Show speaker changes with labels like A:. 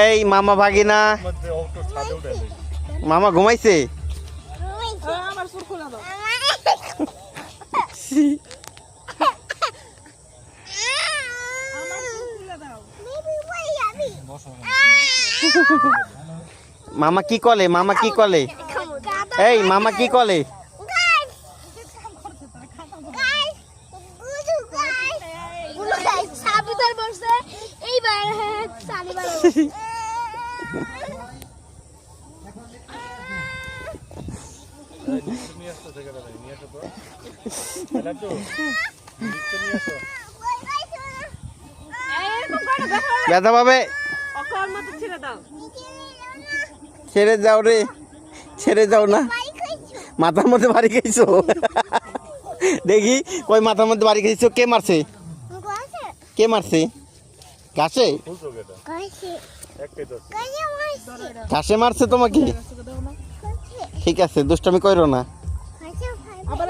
A: এই মামা ভাগিনা মামা ঘুমাইছে মামা কি কলে মামা কি কলে এই মামা কি কলে ব্যথা পাবে ছেড়ে যাও রে ছেড়ে যাও না মাথার মধ্যে বাড়ি খেয়েছো দেখি ওই মাথার মধ্যে বাড়ি খেয়েছো কে মারছে কে মারছে ঘাসে ঘাসে মারছে তোমাকে ঠিক আছে দুষ্টামি কইরো না